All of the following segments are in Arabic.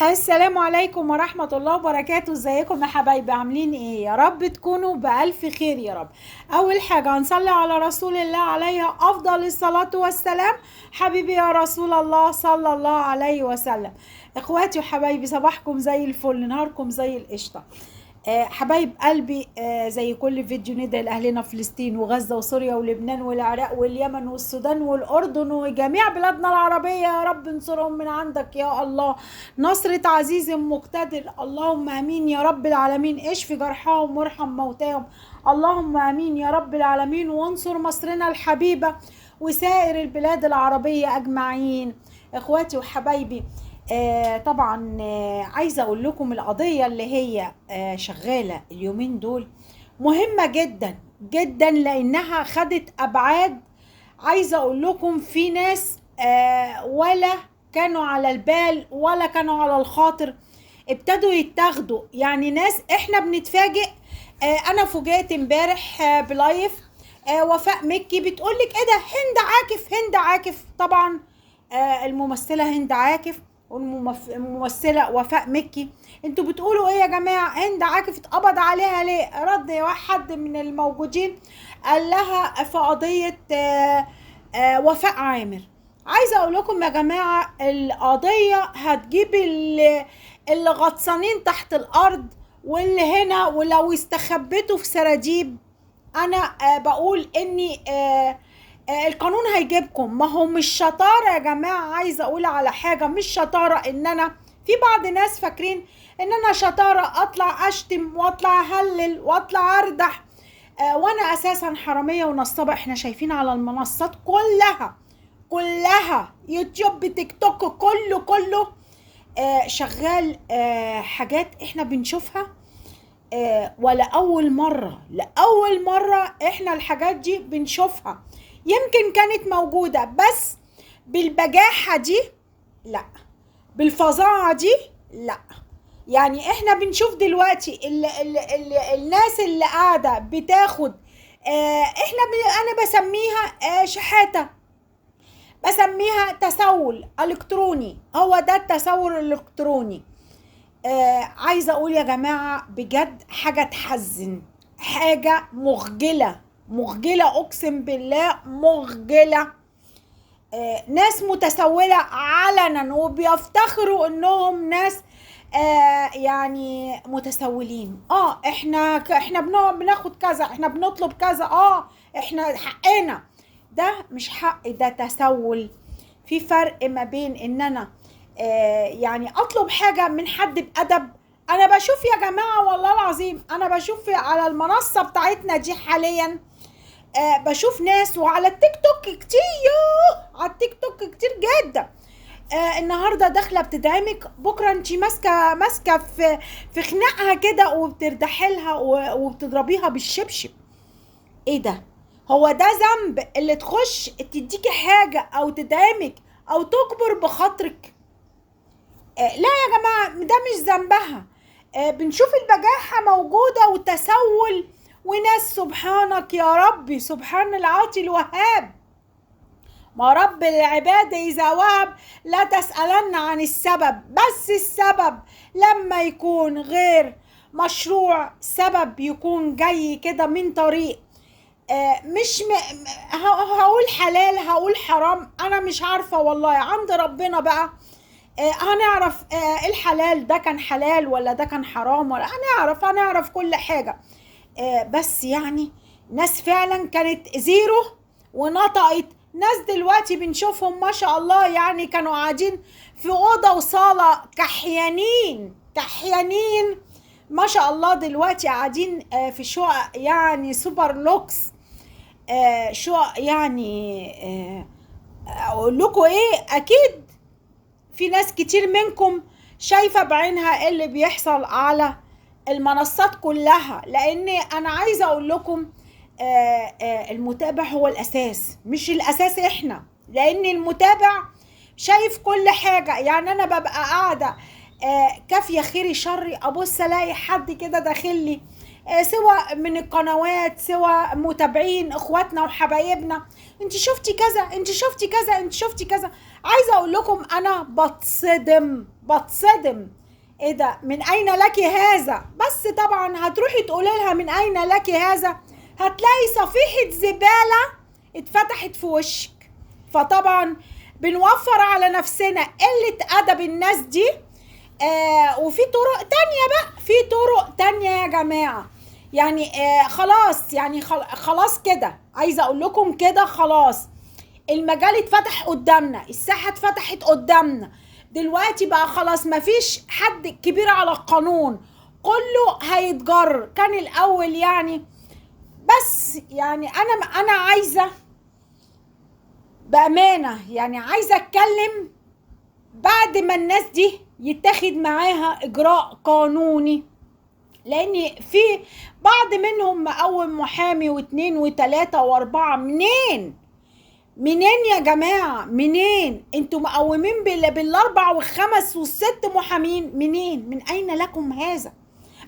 السلام عليكم ورحمة الله وبركاته. ازيكم يا حبايبي؟ عاملين ايه؟ يا رب تكونوا بألف خير يا رب. اول حاجة هنصلي على رسول الله عليه افضل الصلاة والسلام. حبيبي يا رسول الله صلى الله عليه وسلم. اخواتي وحبايبي، صباحكم زي الفل، نهاركم زي القشطة. حبايب قلبي، زي كل فيديو ندعي لأهلنا فلسطين وغزة وسوريا ولبنان والعراق واليمن والسودان والأردن وجميع بلادنا العربية. يا رب انصرهم من عندك يا الله، نصرة عزيز مقتدر. اللهم آمين يا رب العالمين. اشف جرحاهم وارحم موتاهم. اللهم آمين يا رب العالمين. وانصر مصرنا الحبيبة وسائر البلاد العربية أجمعين. إخواتي وحبايبي، طبعا عايزة اقول لكم القضية اللي هي شغالة اليومين دول مهمة جدا جدا، لانها خدت ابعاد. عايزة اقول لكم في ناس ولا كانوا على البال ولا كانوا على الخاطر ابتدوا يتاخدوا، يعني ناس احنا بنتفاجئ. انا فوجئت امبارح بلايف وفاء مكي بتقولك ايه ده، هند عاكف. هند عاكف طبعا، الممثلة هند عاكف والممثلة وفاء مكي. انتوا بتقولوا ايه يا جماعة؟ هند عاكف اتقبض عليها ليه؟ رد حد من الموجودين قال لها في قضية وفاء عامر. عايزة اقول لكم يا جماعة، القضية هتجيب اللي غطسانين تحت الارض واللي هنا، ولو استخبتوا في سراديب. انا بقول اني القانون هيجيبكم. ما هو مش شطارة يا جماعة. عايزة اقول على حاجة، مش شطارة ان انا في بعض ناس فاكرين ان انا شطارة اطلع اشتم واطلع اهلل واطلع اردح، وانا اساسا حرامية ونصابة. احنا شايفين على المنصات كلها يوتيوب تيك توك كله شغال حاجات احنا بنشوفها. ولا لأول مرة احنا الحاجات دي بنشوفها. يمكن كانت موجودة بس بالبجاحة دي لا، بالفظاعة دي لا. يعني احنا بنشوف دلوقتي الناس اللي قاعدة بتاخد، انا بسميها شحاتة، بسميها تسول الكتروني. هو ده التسول الالكتروني. عايزة اقول يا جماعة بجد حاجة تحزن، حاجة مخجلة اقسم بالله مخجلة. ناس متسولة علنا وبيفتخروا انهم ناس يعني متسولين. احنا بناخد كذا، احنا بنطلب كذا، احنا حقنا. ده مش حق، ده تسول. في فرق ما بين ان انا يعني اطلب حاجة من حد بأدب. انا بشوف يا جماعة والله العظيم، انا بشوف على المنصة بتاعتنا دي حاليا، بشوف ناس وعلى التيك توك كتير، على التيك توك كتير جدا. النهارده داخله بتدعمك، بكره انت ماسكه في خناقها كده وبتردحلها وبتضربيها بالشبشب. ايه ده؟ هو ده ذنب اللي تخش تديكي حاجه او تدعمك او تكبر بخاطرك؟ لا يا جماعه، ده مش ذنبها. بنشوف البجاحه موجوده وتسول وناس. سبحانك يا ربي، سبحان العاطي الوهاب. ما رب العباد إذا وهب لا تسألن عن السبب، بس السبب لما يكون غير مشروع، سبب يكون جاي كده من طريق مش هقول حلال هقول حرام، أنا مش عارفة والله، عند ربنا بقى. هنعرف الحلال ده كان حلال ولا ده كان حرام، ولا هنعرف كل حاجة. بس يعني ناس فعلا كانت زيرو ونطقت. ناس دلوقتي بنشوفهم ما شاء الله، يعني كانوا قاعدين في أوضة وصالة كحيانين ما شاء الله، دلوقتي قاعدين في شقق يعني سوبر لوكس. شقق يعني اقول لكم ايه، اكيد في ناس كتير منكم شايفة بعينها اللي بيحصل على المنصات كلها. لان انا عايزة اقول لكم المتابع هو الاساس، مش الاساس احنا، لان المتابع شايف كل حاجة. يعني انا ببقى قاعدة كافية خيري شري، ابص الاقي حد كده داخل لي سواء من القنوات سواء متابعين اخواتنا وحبايبنا، انت شفتي كذا، انت شفتي كذا، انت شفتي كذا. عايزه اقول لكم انا بتصدم، ايه ده، من اين لك هذا؟ بس طبعا هتروحي تقولي لها من اين لك هذا، هتلاقي صفيحه زباله اتفتحت في وشك. فطبعا بنوفر على نفسنا قله ادب الناس دي. وفي طرق تانية بقى، في طرق تانية يا جماعة. يعني خلاص، يعني خلاص كده، عايزة اقول لكم كده خلاص المجال اتفتح قدامنا، الساحة اتفتحت قدامنا دلوقتي بقى، خلاص مفيش حد كبير على القانون، كله هيتجر. كان الاول يعني، بس يعني انا عايزة بأمانة، يعني عايزة اتكلم بعد ما الناس دي يتخذ معاها اجراء قانوني، لان في بعض منهم مقوم محامي واثنين وثلاثة واربعة. منين يا جماعة؟ منين انتوا مقومين بالاربع والخمس والست محامين؟ منين؟ من اين لكم هذا؟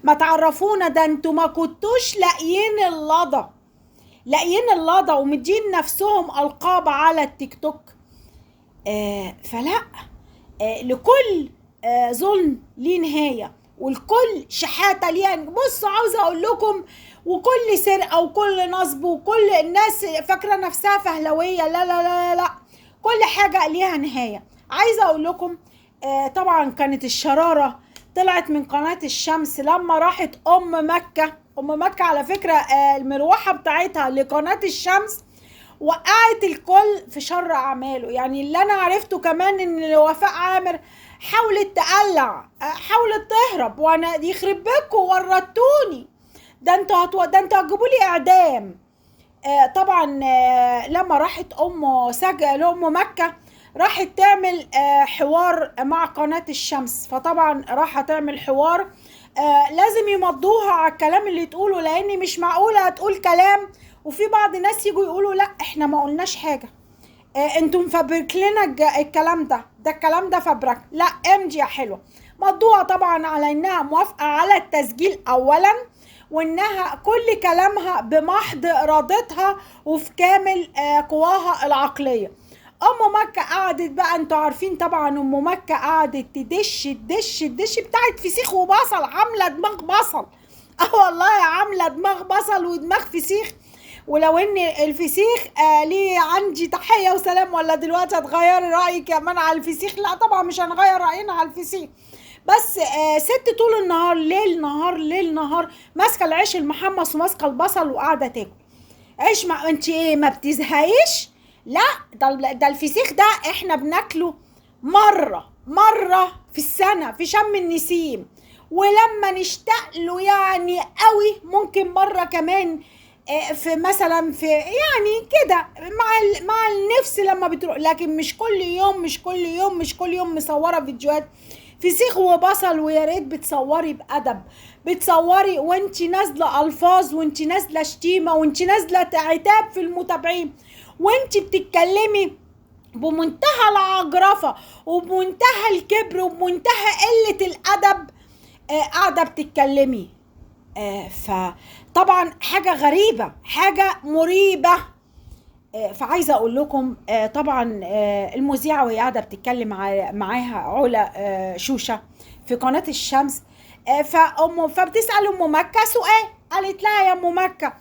ما تعرفونا، ده انتوا ما كنتوش لاقيين اللضا ومدين نفسهم القاب على التيك توك. فلا، لكل ظلم ليه نهاية، والكل شحاتة ليها. بصوا عاوزة اقول لكم، وكل سرقة وكل نصب وكل الناس فاكرة نفسها فهلوية، لا لا لا لا، كل حاجة ليها نهاية. عايزة اقول لكم طبعا كانت الشرارة طلعت من قناة الشمس لما راحت ام مكة على فكرة المروحة بتاعتها لقناة الشمس وقعت الكل في شر اعماله. يعني اللي انا عرفته كمان ان وفاء عامر حاولت تقلع، حاولت تهرب، وانا يخرب بيكم ورطوني، ده انتوا هتجيبوا لي اعدام. طبعا لما راحت ام مكة راحت تعمل حوار مع قناة الشمس، فطبعا راح تعمل حوار لازم يمضوها على الكلام اللي تقوله، لان مش معقولة هتقول كلام وفي بعض الناس يجوا يقولوا لا احنا ما قلناش حاجة، انتم مفبرك لنا الكلام ده الكلام ده فبرك. لا، امجي يا حلوة. مضوها طبعا على انها موافقة على التسجيل اولا، وانها كل كلامها بمحض ارادتها وفي كامل قواها العقلية. ام مكة قعدت بقى، انتوا عارفين طبعا ام مكة قعدت تدش بتاعت فسيخ وبصل، عاملة دماغ بصل. والله عاملة دماغ بصل ودماغ فسيخ. ولو ان الفسيخ ليه عندي تحية وسلام، ولا دلوقتي هتغيري رأيك كمان على الفسيخ؟ لا طبعا مش هنغير رأينا على الفسيخ، بس ست طول النهار ليل نهار ماسكة العيش المحمص وماسكة البصل وقاعدة تاكل عيش. مع انت ايه ما بتزهقيش؟ لا، ده الفسيخ ده احنا بناكله مرة في السنة في شم النسيم، ولما نشتاق له يعني قوي ممكن مرة كمان في مثلا في يعني كده مع النفس لما بتروح، لكن مش كل يوم مصوره فيديوهات فسيخ وبصل. ويا ريت بتصوري بأدب، بتصوري وانت نازله الفاظ وانت نازله شتيمه وانت نازله عتاب في المتابعين، وانت بتتكلمي بمنتهى العجرفه وبمنتهى الكبر وبمنتهى قله الادب قاعده بتتكلمي. فطبعا حاجة غريبة، حاجة مريبة. فعايزة اقول لكم طبعا المذيعة وهي قاعدة بتتكلم معاها علا شوشة في قناة الشمس، فبتسأل ام مكة سؤال، قالت لها يا ام مكة،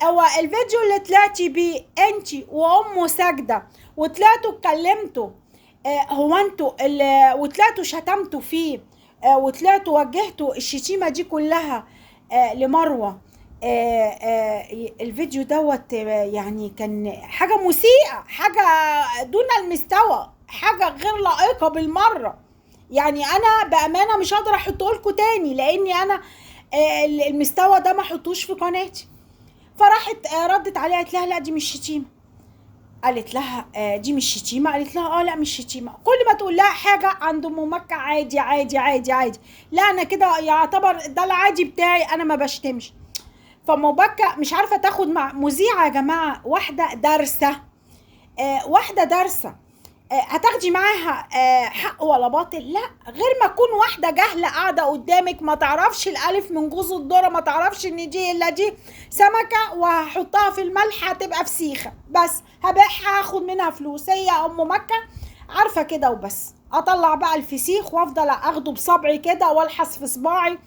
هو الفيديو اللي طلعتي بيه انتي وام ساجدة وطلعتوا اتكلمتوا هو انتوا وطلعتوا شتمتوا فيه وطلعتوا وجهتوا الشتيمة دي كلها لمروة، الفيديو دوت يعني كان حاجة مسيئة، حاجة دون المستوى، حاجة غير لائقة بالمرة. يعني أنا بأمانة مش هقدر أحطه لكم تاني، لأني أنا المستوى ده ما حطوش في قناتي. فراحت ردت عليها قالت لها لا دي مش شتيمة. قالت لها دي مش شتيمة؟ قالت لها لا مش شتيمة. كل ما تقول لها حاجة عند ام مكة عادي عادي عادي عادي، لا انا كده يعتبر ده العادي بتاعي، انا ما بشتمش. فام مكة مش عارفة تاخد مع مذيعة يا جماعة، واحدة دارسة، واحدة دارسة هتاخدي معاها حق ولا باطل؟ لا، غير ما تكون واحده جاهله قاعده قدامك ما تعرفش الالف من جوز الذره، ما تعرفش ان دي الا دي سمكه وهحطها في الملح هتبقى فسيخه، بس هبيعها هاخد منها فلوس. هي ام مكه عارفه كده وبس. اطلع بقى الفسيخ وافضل اخده بصبعي كده والحس في صباعي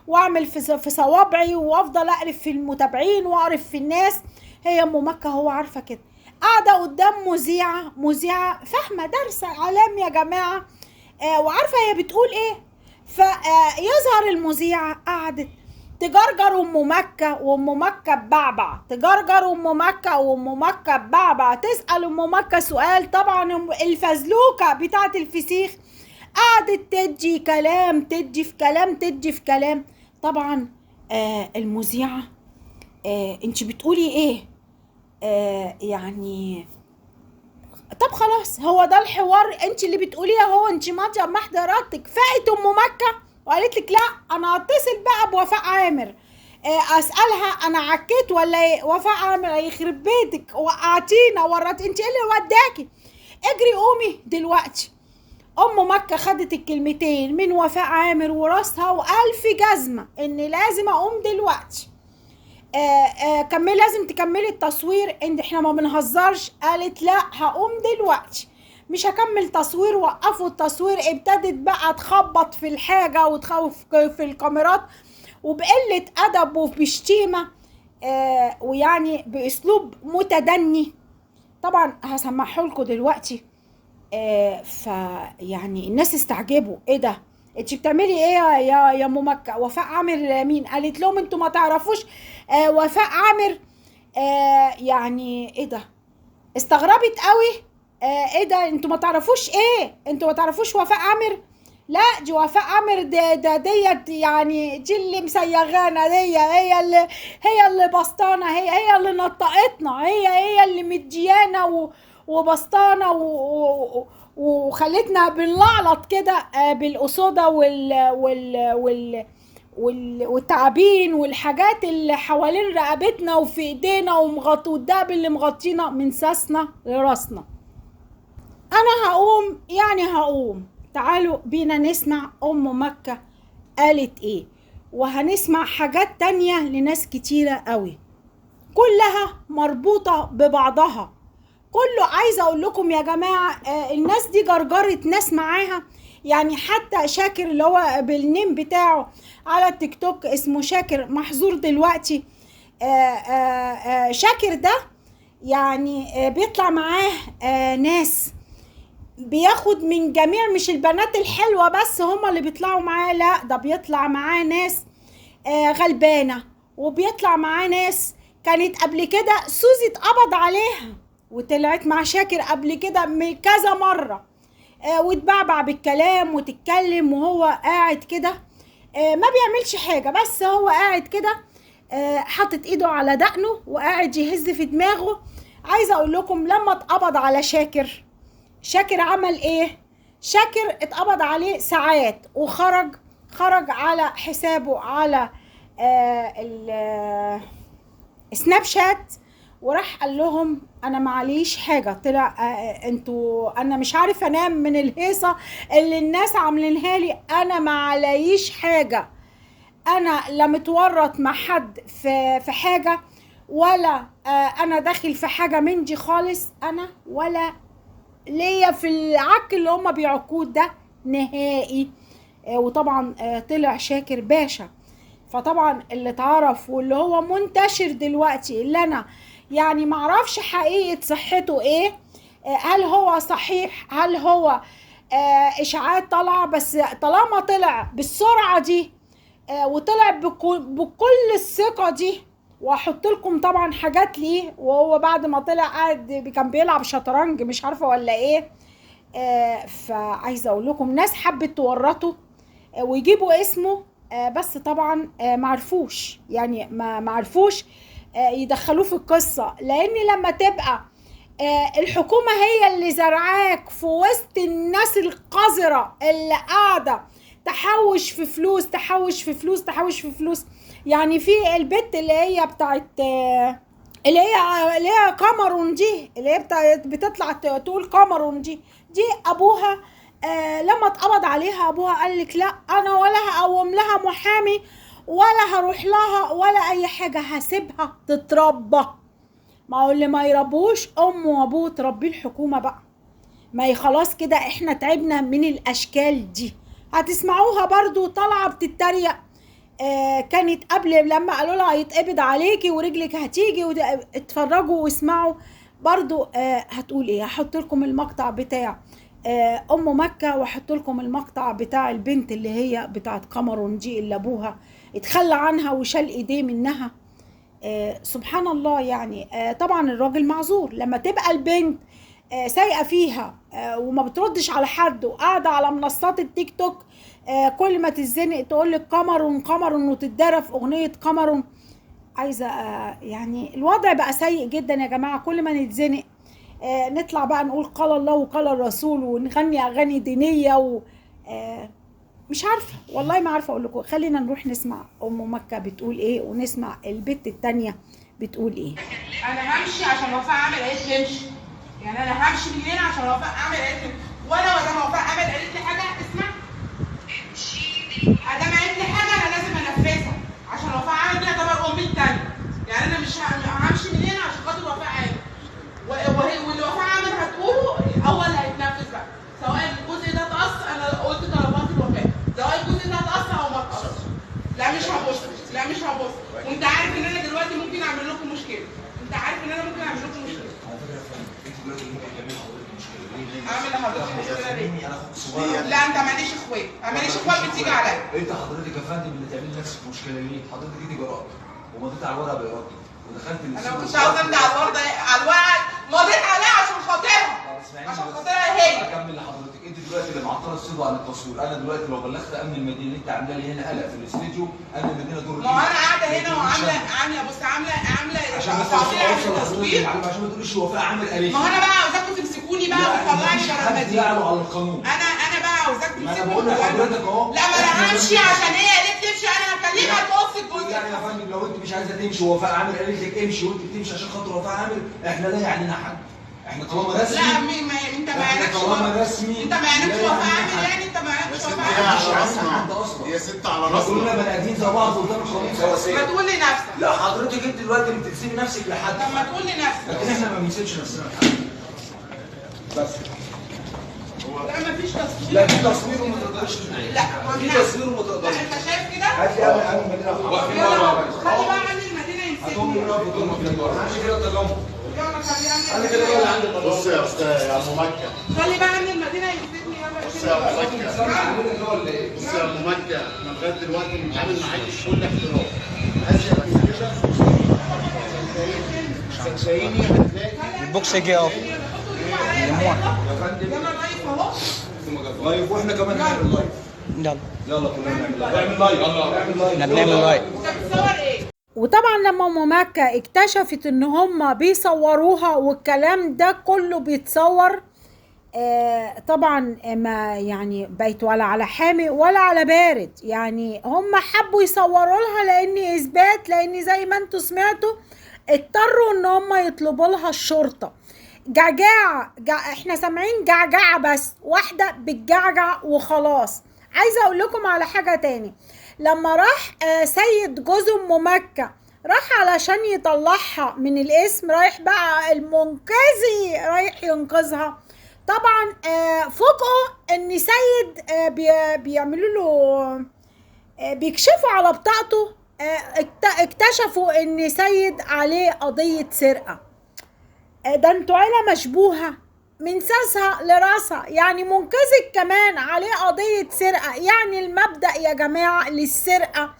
واعمل في صوابعي وافضل اقرف في المتابعين واقرف في الناس. هي ام مكه هو عارفه كده، قاعده قدام مذيعه فاهمه درس علام يا جماعه، وعارفه هي بتقول ايه. فيظهر المذيعه قعدت تجرجر ام مكه وام مكه ببعبع، تجرجر ام مكه وام مكه ببعبع، تسال ام مكه سؤال. طبعا الفزلوكه بتاعت الفسيخ قعدت تدي كلام، تدي في كلام، تدي في كلام. طبعا المذيعه انت بتقولي ايه؟ يعني طب خلاص، هو ده الحوار انت اللي بتقوليه، هو انت ماضيه محضراتك. فقت ام مكه وقالت لك لا انا هتصل بقى بوفاء عامر اسالها انا عكيت ولا ايه. وفاء عامر يخرب بيتك، وقعتينا ورات، انت ايه اللي وداكي؟ اجري قومي دلوقتي. ام مكه خدت الكلمتين من وفاء عامر وراسها والف جزمه ان لازم اقوم دلوقتي. كمل، لازم تكملي التصوير، ان احنا ما بنهزرش. قالت لا هقوم دلوقتي مش هكمل تصوير. وقفوا التصوير، ابتدت بقى تخبط في الحاجه وتخوف في الكاميرات وبقله ادب وبشتيمه ويعني باسلوب متدني. طبعا هسمعه لكم دلوقتي. فيعني الناس استعجبوا، ايه ده انت بتعملي ايه يا ام مكه؟ وفاء عامر مين؟ قالت لهم انتوا ما تعرفوش وفاء عامر؟ يعني ايه ده؟ استغربت قوي. ايه ده انتوا ما تعرفوش ايه؟ انتوا ما تعرفوش وفاء عامر؟ لا دي وفاء عامر ديت يعني دي اللي مسيغانا، هي اللي بسطانه، هي اللي نطقتنا، هي اللي مديانا وبسطانه وخلتنا بنلعلط كده بالقصوده والتعابين والحاجات اللي حوالين رقبتنا وفي ايدينا والدهب اللي مغطينا من ساسنا لراسنا. انا هقوم. تعالوا بينا نسمع ام مكة قالت ايه، وهنسمع حاجات تانية لناس كتيرة قوي كلها مربوطة ببعضها. كله عايزة اقول لكم يا جماعة الناس دي جرجرت ناس معاها. يعني حتى شاكر اللي هو بالنيم بتاعه على التيك توك اسمه شاكر محظور دلوقتي. شاكر ده يعني بيطلع معاه ناس بياخد من جميع، مش البنات الحلوة بس هما اللي بيطلعوا معاه، لا ده بيطلع معاه ناس غلبانة، وبيطلع معاه ناس كانت قبل كده سوزي اتقبض عليها وطلعت مع شاكر قبل كده كذا مرة وتبعبع بالكلام وتتكلم وهو قاعد كده ما بيعملش حاجة، بس هو قاعد كده حاطط ايده على دقنه وقاعد يهز في دماغه. عايزة اقول لكم لما اتقبض على شاكر عمل ايه؟ شاكر اتقبض عليه ساعات وخرج على حسابه على سناب شات، وراح قال لهم انا معليش حاجه. طلع انتوا انا مش عارف انام من الهيصه اللي الناس عاملينها لي، انا معليش حاجه، انا لا متورط مع حد في حاجه ولا انا داخل في حاجه من دي خالص، انا ولا ليا في العك اللي هما بيعكوه ده نهائي. وطبعا طلع شاكر باشا. فطبعا اللي اتعرف واللي هو منتشر دلوقتي اللي انا يعني معرفش حقيقة صحته ايه، هل هو صحيح، هل هو اشاعات طالعة، بس طالما طلع بالسرعة دي وطلع بكل الثقة دي. واحط لكم طبعا حاجات ليه وهو بعد ما طلع قاعد كان بيلعب شطرنج مش عارفة ولا ايه. فعايزة اقول لكم ناس حبت تورطه ويجيبوا اسمه بس طبعا معرفوش، يعني ما عرفوش يدخلوه في القصة. لان لما تبقى الحكومة هي اللي زرعاك في وسط الناس القذرة اللي قاعدة تحوش في فلوس تحوش في فلوس تحوش في فلوس. يعني في البت اللي هي بتاعت اللي هي كاميرون دي، اللي هي بتطلع تقول كاميرون دي دي ابوها لما اتقبض عليها ابوها قال لك لا انا ولا هقوم لها محامي ولا هروح لها ولا اي حاجه، هسيبها تتربى. ما هو اللي ما يربوش امه وابوه تربيه الحكومه بقى. ما خلاص كده احنا تعبنا من الاشكال دي. هتسمعوها برضو طالعه بتتريق. كانت قبل لما قالوا لها هيتقبض عليكي ورجلك هتيجي، اتفرجوا واسمعوا برضو هتقول ايه. هحط لكم المقطع بتاع ام مكة، واحط لكم المقطع بتاع البنت اللي هي بتاعت قمرون دي اللي ابوها اتخلى عنها وشال ايديه منها. سبحان الله يعني. طبعا الراجل معذور لما تبقى البنت سايقه فيها وما بتردش على حد وقاعده على منصات التيك توك، كل ما تتزنق تقول لك قمرون قمرون وتتدرى في اغنيه قمرون. عايزه يعني الوضع بقى سيء جدا يا جماعه. كل ما نتزنق نطلع بقى نقول قال الله وقال الرسول ونغني اغاني دينيه مش عارفه والله ما عارفه اقول لكم. خلينا نروح نسمع ام مكه بتقول ايه ونسمع البت التانيه بتقول ايه. انا همشي عشان وفاء عمل قالت لي امشي، يعني انا همشي من هنا عشان وفاء عمل قالت لي، وانا ولا وفاء عمل قالت لي حاجه اسمع ادام قالت لي حاجه انا لازم انفذها عشان وفاء عمل دي تعتبر امي التانيه. يعني انا مش همشي من هنا عشان خاطر وفاء عمل، واللي وفاء عمل هتقوله اول هيتنفذ بقى، سواء الجزء ده اتقص انا قلت طلبات الوفاء، سواء الجزء ده اتقص او ما اتقصش. لا مش هبص، لا مش هبص. وانت عارف ان انا دلوقتي ممكن اعمل لكم مشكله، انت عارف ان انا ممكن اعمل لكم مشكله. اعمل لحضرتك مشكله ليه؟ لا انت ماليش اخوات، ماليش اخوات بتيجي عليا. انت حضرتك يا فندم اللي تعمل نفسك مشكله ليه؟ حضرتك ايدي جرأت ومضيت على الورقه بارادتك ودخلت انا كنت عاوز امضي على الورقه مضيت عليها عشان خاطرها، عشان خاطرها هي. اكمل لحضرتك. انت دلوقتي اللي معطله الصيغه عن التصوير. انا دلوقتي لو بلغت امن المدينه اللي انت عامله لي هنا قلق في الاستديو، امن المدينه دور ما هو انا قاعده هنا وعامله بص عامله عشان بس تصوير عشان ما تقوليش وفاء عامل قليل. ما هو انا بقى عاوزاكم تمسكوني بقى وتطلعني بره المدينه. يعلو على القانون. انا بقى عاوزاك ما انا تمسكوني. بقول لحضرتك اهو. لا ما انا همشي عشان هي قالت لي امشي، انا هكلمها تقص الجزء. يعني يا فندم لو انت مش عايزه تمشي ووفاء عامل قالت لك امشي وانت بتمشي عشان خاطر وفاء عامل، احنا لا يعنينا حد. احنا طالما رسمي. لا انت ما يعنيكش طالما رسمي. انت ما يعنيكش وفاء عامل، يعني انت ما يعنيكش وفاء عامل. يا ست على راسنا. كلنا بني ادمين زي بعض قدام القانون سواسيه. ما تقول لنفسك. لا حضرتك انت دلوقتي بتسيبي نفسك لحد. طب ما تقول لنفسك. لكن احنا ما بنسيبش نفسنا لحد. بس. لا ما فيش تصوير. لا في تصوير وما تقدرش. لا في تصوير وما تقدرش. لا انت شايف كده؟ هات لي انا المدينه واقفين بره. خلي بقى عندي المدينه يمسكني. هاتهم لي بره. عندي كده طلعهم. يلا خلي انا كده يلا عندي المدينه. بص يا استاذ يا ام مكه، خلي بقى عندي المدينه يمسكني. يلا بص يا ام مكه، بص يا ام مكه، احنا لغايه دلوقتي بنتعامل معاك بكل احترام. اسيا بس كده صدقيني هتلاقي البوكس جه اهو. يا فندم يلا لايف اهو. لايف واحنا كمان نعمل لايف. يلا يلا كلنا نعمل لايف. نعمل لايف. احنا بنعمل لايف. انت بتصور ايه؟ وطبعا لما ام مكة اكتشفت ان هم بيصوروها والكلام ده كله بيتصور، طبعا ما يعني بيت ولا على حامي ولا على بارد. يعني هم حبوا يصوروا لها لان اثبات، لان زي ما انتوا سمعتوا اضطروا ان هم يطلبوا لها الشرطة. جعجعة احنا سامعين جعجعة، بس واحدة بتجعجع وخلاص. عايزة اقول لكم على حاجة تاني. لما راح سيد جوز ام مكة راح علشان يطلعها من الاسم، رايح بقى المنقذي رايح ينقذها. طبعا فوجئوا ان سيد بيعملوا له بيكشفوا على بطاقته، اكتشفوا ان سيد عليه قضية سرقة. ده انتوا عيلة مشبوهة من ساسها لراسها. يعني منقذك كمان عليه قضية سرقة. يعني المبدأ يا جماعة للسرقة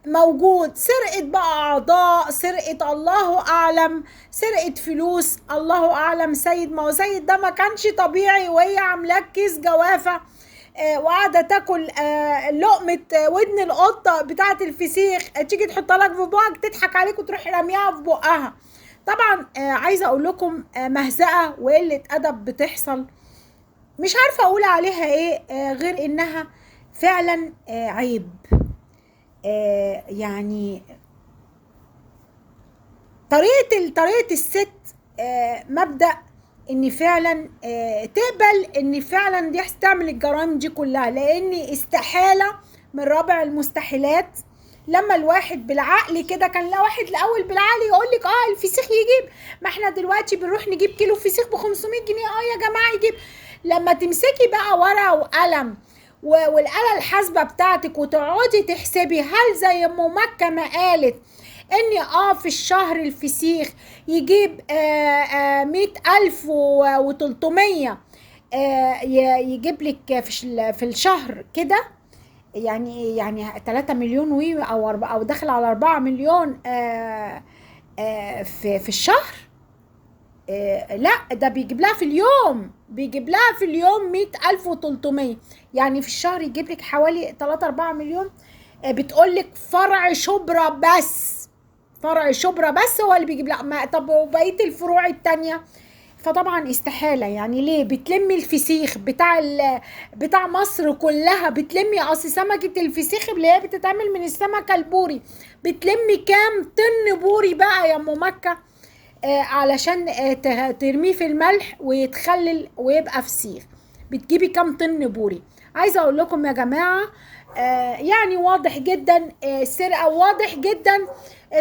موجود. سرقة بقى أعضاء، سرقة الله أعلم، سرقة فلوس الله أعلم. سيد ما هو سيد ده ما كانش طبيعي وهي عاملاك كيس جوافة وقاعدة تاكل لقمة ودن القطة بتاعة الفسيخ، تيجي تحطها لك في بقك تضحك عليك وتروح رميها في بقها. طبعا عايزة اقول لكم مهزقة وقلة ادب بتحصل، مش عارفة اقول عليها ايه غير انها فعلا عيب. يعني طريقة الست مبدأ ان فعلا تقبل ان فعلا دي تعمل الجرائم دي كلها، لان استحالة من رابع المستحيلات. لما الواحد بالعقل كده، كان لا واحد الاول بالعقل يقول لك الفسيخ يجيب، ما احنا دلوقتي بنروح نجيب كيلو فسيخ ب 500 جنيه، يا جماعه يجيب. لما تمسكي بقى ورقه وقلم والآلة الحاسبة بتاعتك وتقعدي تحسبي، هل زي ام مكة ما قالت ان في الشهر الفسيخ يجيب 100,000 و300 يجيب لك في الشهر كده، يعني 3 مليون او داخل على 4 مليون في الشهر. لا، ده بيجيب لها في اليوم، 100,000 و300، يعني في الشهر يجيب لك حوالي 3-4 مليون. بتقول لك فرع شبرا بس هو اللي بيجيب لها. طب وبقيه الفروع التانية؟ فطبعا استحالة. يعني ليه بتلمي الفسيخ بتاع مصر كلها؟ بتلمي اصل سمكة الفسيخ اللي هي بتتعمل من السمكة البوري، بتلمي كام طن بوري بقى يا ام مكة علشان ترميه في الملح ويتخلل ويبقى فسيخ؟ بتجيبي كام طن بوري؟ عايزة اقول لكم يا جماعة يعني واضح جدا السرقة، واضح جدا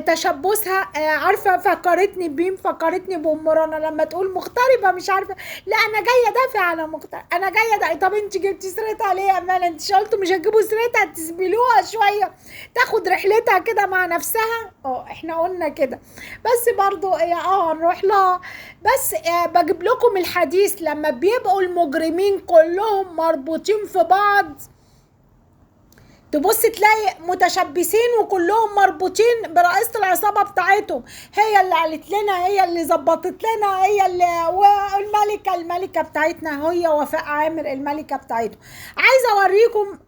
تشبثها. عارفة فكرتني بمين؟ فكرتني بأم رنا لما تقول مغتربة مش عارفة. لا، انا جاية دافع على مغتربة، انا جاية طب انت جبتي سيرتها ليه يا امال؟ انت قلتوا مش هتجيبوا سيرتها، تسبلوها شوية تاخد رحلتها كده مع نفسها. احنا قلنا كده، بس برضو نروح لها. بس بجيب لكم الحديث لما بيبقوا المجرمين كلهم مربوطين في بعض، تبص تلاقي متشبثين وكلهم مربوطين برئيسة العصابة بتاعتهم، هي اللي قالت لنا، هي اللي ظبطت لنا، هي اللي الملكة بتاعتنا هي وفاء عامر الملكة بتاعتهم. عايزة اوريكم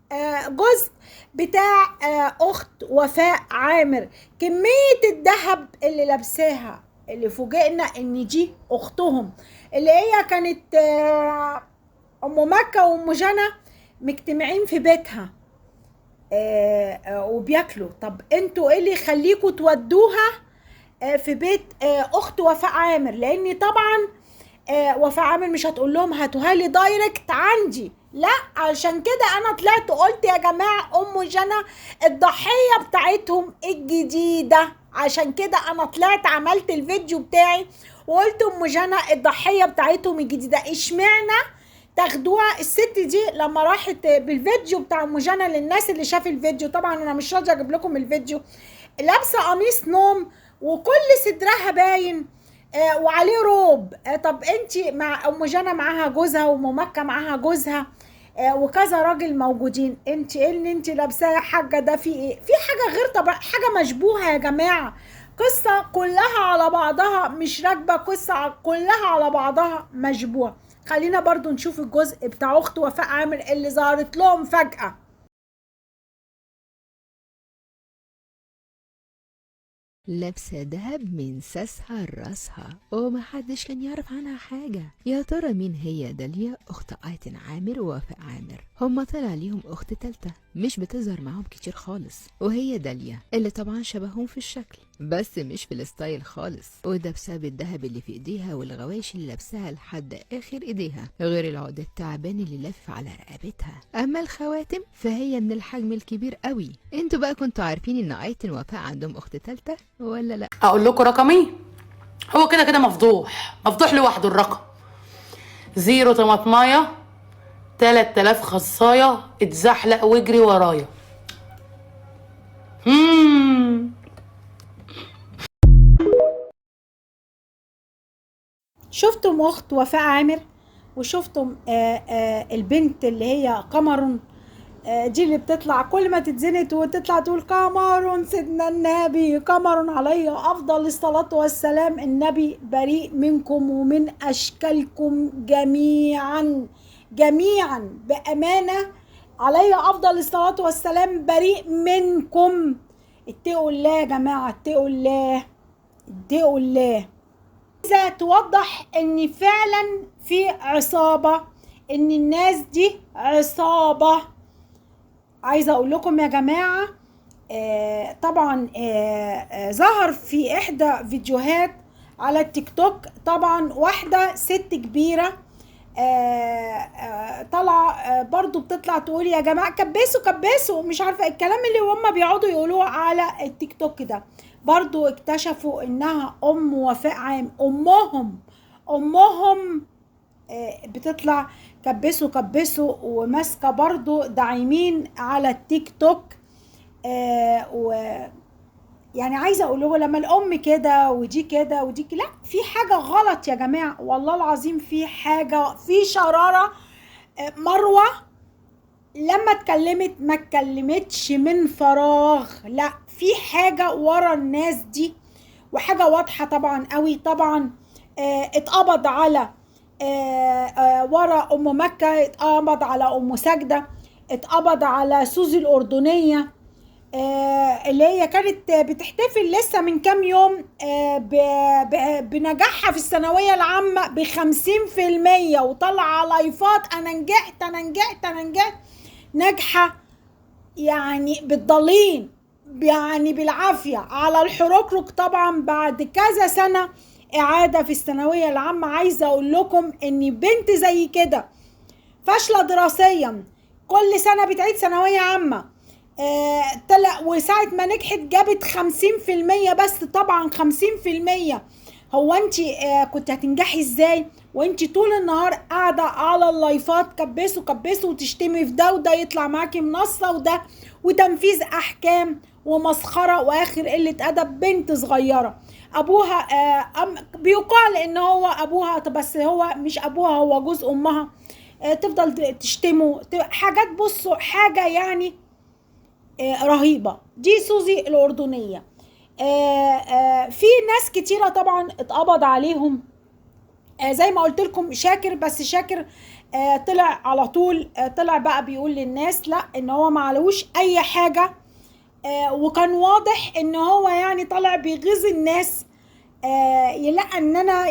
جزء بتاع اخت وفاء عامر، كمية الذهب اللي لابساها، اللي فوجئنا ان دي اختهم، اللي هي كانت ام مكة وام جنى مجتمعين في بيتها وبياكلوا. طب انتوا ايه اللي يخليكوا تودوها في بيت اخت وفاء عامر؟ لاني طبعا وفاء عامر مش هتقول لهم هاتوها لي دايركت عندي، لا. علشان كده انا طلعت قلت يا جماعه ام جنى الضحيه بتاعتهم الجديده، عشان كده انا طلعت عملت الفيديو بتاعي وقلت ام جنى الضحيه بتاعتهم الجديده. اشمعنى تاخدوها؟ الست دي لما راحت بالفيديو بتاع ام جنى، للناس اللي شاف الفيديو، طبعا انا مش راضيه اجيب لكم الفيديو، لابسه قميص نوم وكل صدرها باين وعليه روب. طب انت مع ام جنى معاها جوزها وام مكة معاها جوزها وكذا راجل موجودين، انت ايه اللي انت لابساه يا حاجه؟ ده في ايه؟ في حاجه غير طبيعيه، حاجه مشبوهه يا جماعه. قصه كلها على بعضها مش راكبه، قصه كلها على بعضها مشبوهه. خلينا برضو نشوف الجزء بتاع اخت وفاء عامر اللي ظهرت لهم فجأة. لابسة دهب من ساسها لراسها ومحدش كان يعرف عنها حاجة. يا ترى مين هي داليا أخت آيتن عامر ووفاء عامر؟ هما طلع ليهم أخت تالتة مش بتظهر معاهم كتير خالص، وهي داليا اللي طبعا شبههم في الشكل بس مش في الستايل خالص، وده بسبب الدهب اللي في ايديها والغوايش اللي لابساها لحد اخر ايديها، غير العقد التعبان اللي لف على رقبتها. اما الخواتم فهي من الحجم الكبير قوي. انتوا بقى كنتوا عارفين ان آيتن ووفاء عندهم اخت تالتة ولا لا؟ اقول لكم رقمي، هو كده كده مفضوح لوحده. الرقم 0 طماطمايه 3000 خصايه اتزحلق واجري ورايا. شفتم اخت وفاء عامر وشفتم البنت اللي هي قمر دي اللي بتطلع كل ما تتزنت وتطلع تقول قمر سيدنا النبي، قمر عليه افضل الصلاة والسلام. النبي بريء منكم ومن اشكالكم جميعا بامانة، عليه افضل الصلاة والسلام، بريء منكم. اتقوا الله يا جماعة، اتقوا الله. إذا توضح ان فعلا في عصابة، ان الناس دي عصابة. عايزة اقول لكم يا جماعة طبعا ظهر في احدى فيديوهات على التيك توك. طبعا واحدة ست كبيرة طالعة برضو بتطلع تقول يا جماعة كبسوا مش عارفة الكلام اللي هم بيقعدوا يقولوه على التيك توك ده. برضو اكتشفوا انها ام وفاء عام، امهم بتطلع كبسوا وماسكة برضو داعمين على التيك توك. يعني عايزه اقول له لما الام كده ودي كده ودي كده، لا في حاجه غلط يا جماعه، والله العظيم في حاجه، في شراره. مروه لما اتكلمت ما اتكلمتش من فراغ، لا في حاجه ورا الناس دي، وحاجه واضحه طبعا قوي. طبعا اتقبض على ورا ام مكه، اتقبض على ام ساجده، اتقبض على سوزي الاردنيه اللي هي كانت بتحتفل لسه من كام يوم بنجاحها في الثانوية العامة ب50%، وطلع لايفات أنا نجحت ناجحة يعني بالضالين، يعني بالعافية على الحركرك. طبعا بعد كذا سنة إعادة في الثانوية العامة. عايزة أقول لكم إن بنت زي كده فاشلة دراسيا، كل سنة بتعيد ثانوية عامة، طلع وساعة ما نجحت جابت 50% بس. طبعا 50%، هو انت كنت هتنجحي ازاي وانت طول النهار قاعدة على اللايفات كبسوا وتشتمي في ده، وده يطلع معاكي منصة، وده وتنفيذ احكام ومسخرة واخر قلة ادب. بنت صغيرة ابوها بيقال ان هو ابوها، بس هو مش ابوها، هو جوز امها، تفضل تشتمه حاجات. بصوا حاجة يعني رهيبة. دي سوزي الأردنية. في ناس كتيرة طبعا اتقبض عليهم، زي ما قلت لكم شاكر، بس شاكر طلع على طول، طلع بقى بيقول للناس لا ان هو معلوش اي حاجة، وكان واضح ان هو يعني طلع بيغيظ الناس. يلاقى ان انا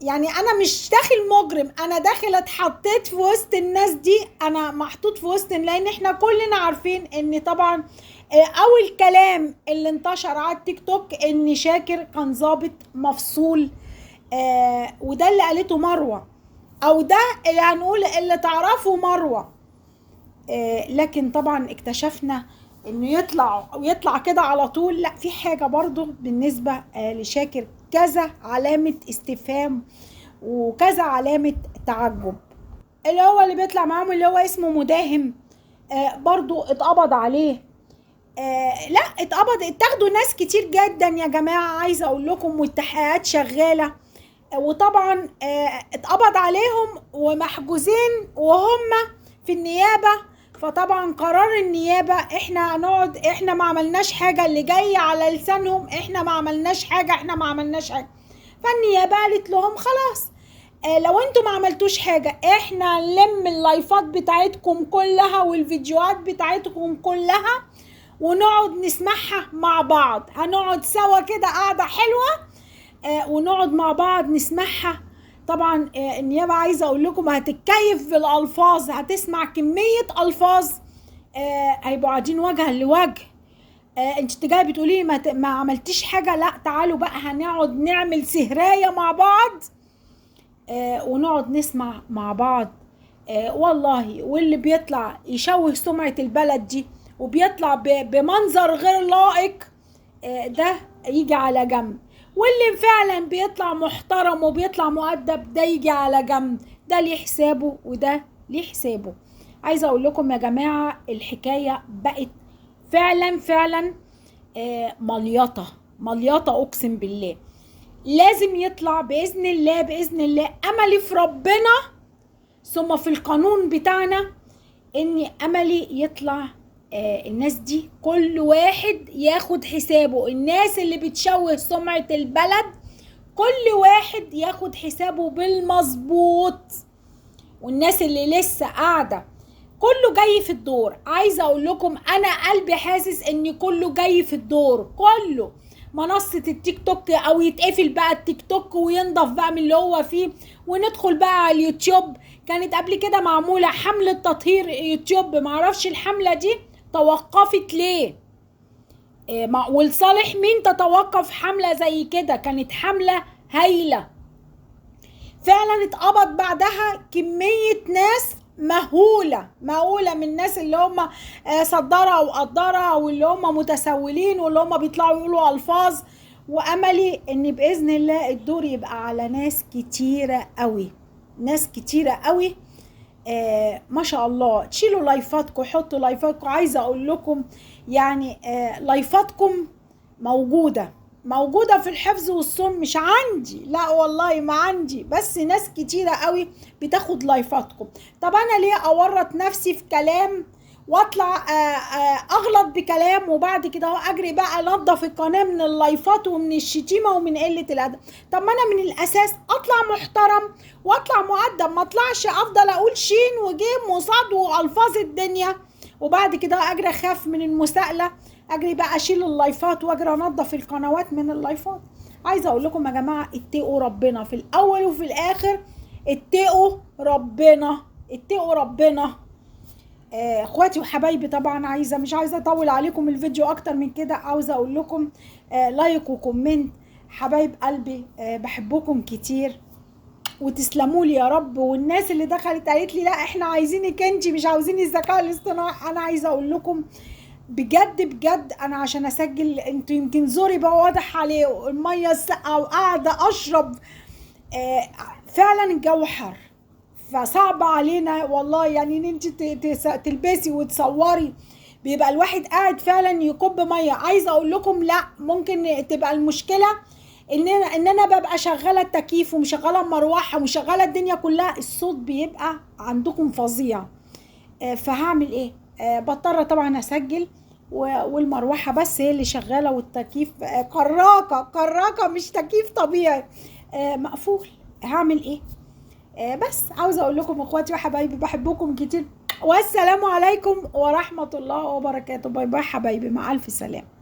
يعني انا مش داخل مجرم، انا داخل اتحطيت في وسط الناس دي، انا محطوط في وسط، لان احنا كلنا عارفين ان طبعا اول كلام اللي انتشر على التيك توك ان شاكر كان ضابط مفصول، وده اللي قالته مروة، او ده اللي هنقول اللي تعرفه مروة. لكن طبعا اكتشفنا انه يطلع كده على طول. لا في حاجة برضو بالنسبة لشاكر، كذا علامة استفهام وكذا علامة تعجب. اللي بيطلع معاهم اللي هو اسمه مداهم، برضو اتقبض عليه. لا اتاخدوا ناس كتير جدا يا جماعة، عايزة اقول لكم، والتحقيقات شغالة، وطبعا اتقبض عليهم ومحجوزين وهم في النيابة. فطبعا قرار النيابة احنا هنقعد، احنا ما عملناش حاجة، اللي جاي على لسانهم احنا ما عملناش حاجة. فالنيابة قالت لهم خلاص، لو انتوا ما عملتوش حاجة احنا نلم اللايفات بتاعتكم كلها والفيديوهات بتاعتكم كلها ونقعد نسمعها مع بعض، هنقعد سوا كده قاعدة حلوة ونقعد مع بعض نسمعها. طبعا النيابة عايزة اقول لكم هتتكيف بالالفاظ، هتسمع كمية الفاظ هيبقوا قاعدين وجها لوجه. انت جايه بتقولي ما عملتيش حاجة، لا تعالوا بقى هنقعد نعمل سهراية مع بعض ونقعد نسمع مع بعض. والله واللي بيطلع يشوه سمعة البلد دي وبيطلع بمنظر غير لائق ده يجي على جنب، واللي فعلا بيطلع محترم وبيطلع مؤدب ده يجي على جنب. ده ليه حسابه وده ليه حسابه. عايزة اقول لكم يا جماعة الحكاية بقت فعلا مليطة اقسم بالله. لازم يطلع بإذن الله أملي في ربنا ثم في القانون بتاعنا، إن أملي يطلع الناس دي كل واحد ياخد حسابه. الناس اللي بتشوه سمعة البلد كل واحد ياخد حسابه بالمظبوط، والناس اللي لسه قاعدة كله جاي في الدور. عايزة أقول لكم أنا قلبي حاسس إن كله جاي في الدور، كله منصة التيك توك، او يتقفل بقى التيك توك وينضف بقى من اللي هو فيه وندخل بقى على اليوتيوب. كانت قبل كده معمولة حملة تطهير يوتيوب، معرفش الحملة دي توقفت ليه. ولصالح مين تتوقف حملة زي كده؟ كانت حملة هايلة فعلا. اتقبض بعدها كمية ناس مهولة من الناس اللي هم صدرة وقدرة، واللي هم متسولين، واللي هم بيطلعوا يقولوا ألفاظ. وأملي إن بإذن الله الدور يبقى على ناس كتيرة قوي، ناس كتيرة قوي. ما شاء الله. تشيلوا لايفاتكم، حطوا لايفاتكم. عايزة أقول لكم يعني لايفاتكم موجودة في الحفظ والصون. مش عندي، لا والله ما عندي، بس ناس كتيرة قوي بتاخد لايفاتكم. طب أنا ليه أورط نفسي في كلام واطلع اغلط بكلام، وبعد كده اهو اجري بقى انضف القناه من اللايفات ومن الشتيمه ومن قله الادب؟ طب ما انا من الاساس اطلع محترم واطلع مؤدب، ما اطلعش افضل اقول شين وجيم وصاد والفاظ الدنيا، وبعد كده اجري اخاف من المساءله، اجري بقى اشيل اللايفات واجري انضف القنوات من اللايفات. عايزه اقول لكم يا جماعه اتقوا ربنا في الاول وفي الاخر، اتقوا ربنا. اخواتي وحبايبي، طبعا مش عايزه اطول عليكم الفيديو اكتر من كده. عاوزه اقول لكم لايك وكومنت، حبايب قلبي، بحبكم كتير وتسلموا لي يا رب. والناس اللي دخلت قالت لي لا احنا عايزينك انتي مش عاوزين الذكاء الاصطناعي، انا عايزه اقول لكم بجد انا عشان اسجل انتوا يمكن زوري بقى واضح عليه، الميه الساقعه وقاعده اشرب، فعلا الجو حر، فصعب علينا والله يعني ان انت تلبسي وتصوري، بيبقى الواحد قاعد فعلا يكب ميه. عايزه اقول لكم لا، ممكن تبقى المشكله ان انا ببقى شغاله التكييف ومشغله المروحه ومشغله الدنيا كلها، الصوت بيبقى عندكم فظيع. فهعمل ايه؟ بضطر طبعا اسجل والمروحه بس هي اللي شغاله، والتكييف كراكه مش تكييف طبيعي، مقفول. هعمل ايه؟ بس عاوزه اقول لكم اخواتي وحبايبي بحبكم كتير، والسلام عليكم ورحمه الله وبركاته. باي باي حبايبي، مع الف سلامه.